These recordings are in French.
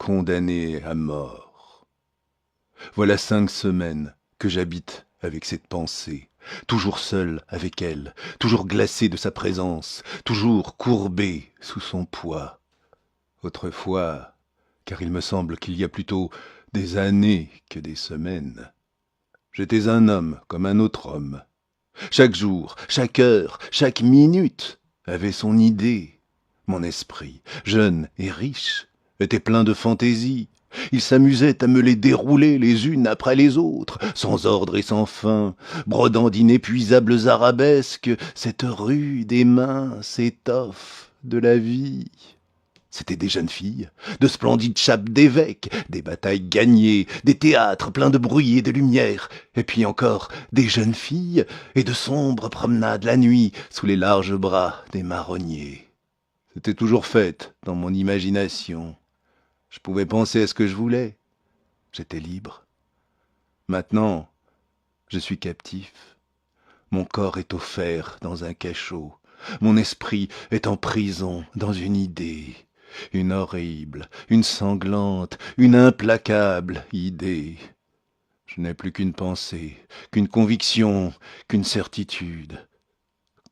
condamné à mort. Voilà 5 semaines que j'habite avec cette pensée, toujours seul avec elle, toujours glacé de sa présence, toujours courbé sous son poids. Autrefois, car il me semble qu'il y a plutôt des années que des semaines, j'étais un homme comme un autre homme. Chaque jour, chaque heure, chaque minute avait son idée. Mon esprit, jeune et riche, était plein de fantaisie. Il s'amusait à me les dérouler les unes après les autres, sans ordre et sans fin, brodant d'inépuisables arabesques cette rude et mince étoffe de la vie. C'étaient des jeunes filles, de splendides chapes d'évêques, des batailles gagnées, des théâtres pleins de bruit et de lumière, et puis encore des jeunes filles et de sombres promenades la nuit sous les larges bras des marronniers. C'était toujours fait dans mon imagination. Je pouvais penser à ce que je voulais. J'étais libre. Maintenant, je suis captif. Mon corps est offert dans un cachot. Mon esprit est en prison dans une idée. Une horrible, une sanglante, une implacable idée. Je n'ai plus qu'une pensée, qu'une conviction, qu'une certitude.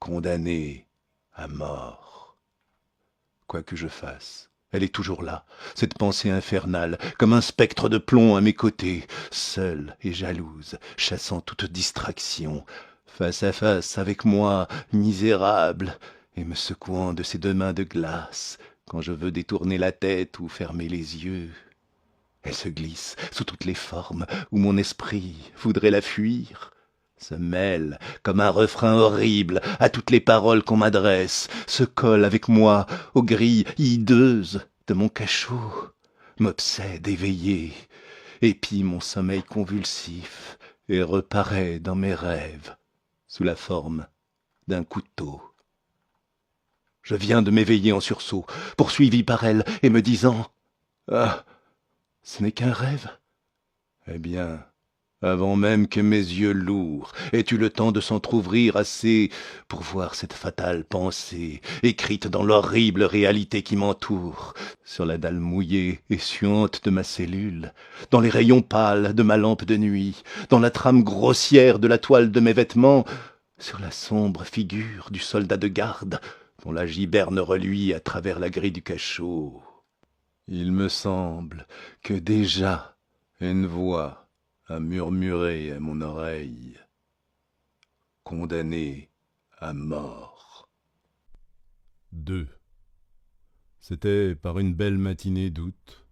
Condamné à mort. Quoi que je fasse, elle est toujours là, cette pensée infernale, comme un spectre de plomb à mes côtés, seule et jalouse, chassant toute distraction, face à face avec moi, misérable, et me secouant de ses 2 mains de glace, quand je veux détourner la tête ou fermer les yeux. Elle se glisse sous toutes les formes où mon esprit voudrait la fuir, se mêle comme un refrain horrible à toutes les paroles qu'on m'adresse, se colle avec moi aux grilles hideuses de mon cachot, m'obsède éveillé, épie mon sommeil convulsif et reparaît dans mes rêves sous la forme d'un couteau. Je viens de m'éveiller en sursaut, poursuivi par elle et me disant « Ah, ce n'est qu'un rêve !» Eh bien, avant même que mes yeux lourds aient eu le temps de s'entr'ouvrir assez pour voir cette fatale pensée écrite dans l'horrible réalité qui m'entoure, sur la dalle mouillée et suante de ma cellule, dans les rayons pâles de ma lampe de nuit, dans la trame grossière de la toile de mes vêtements, sur la sombre figure du soldat de garde, dont la giberne reluit à travers la grille du cachot. Il me semble que déjà une voix a murmuré à mon oreille, condamné à mort. 2. C'était par une belle matinée d'août,